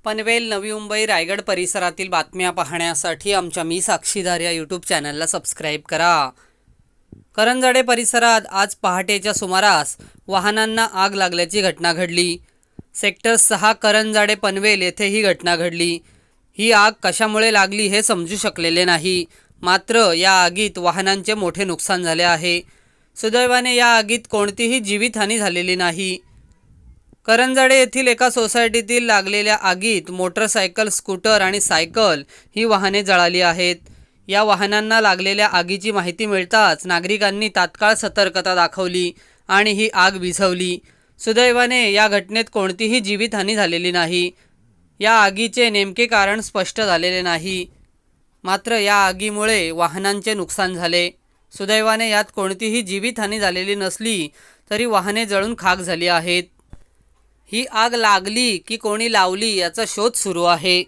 पनवेल, नवी मुंबई, रायगड परिसरातील बातम्या पाहण्यासाठी आमच्या मी साक्षीदार या यूट्यूब चॅनलला सबस्क्राईब करा। करंजाडे परिसरात आज पहाटेच्या सुमारास वाहनांना आग लागल्याची घटना घडली। सेक्टर 6 करंजाडे पनवेल येथे ही घटना घडली। ही आग कशामुळे लागली हे समजू शकलेले नाही, मात्र या आगीत वाहनांचे मोठे नुकसान झाले आहे। सुदैवाने या आगीत कोणतीही जीवितहानी झालेली नाही। करंजाडे येथील एका सोसायटीतील लागलेल्या आगीत मोटरसायकल, स्कूटर आणि सायकल ही वाहने जळाली आहेत। या वाहनांना लागलेल्या आगीची माहिती मिळताच नागरिकांनी तात्काळ सतर्कता दाखवली आणि ही आग विझवली। सुदैवाने या घटनेत कोणतीही जीवितहानी झालेली नाही। या आगीचे नेमके कारण स्पष्ट झालेले नाही, मात्र या आगीमुळे वाहनांचे नुकसान झाले। सुदैवाने यात कोणतीही जीवितहानी झालेली नसली तरी वाहने जळून खाक झाली आहेत। ही आग लागली की कोणी लावली याचा शोध सुरू आहे।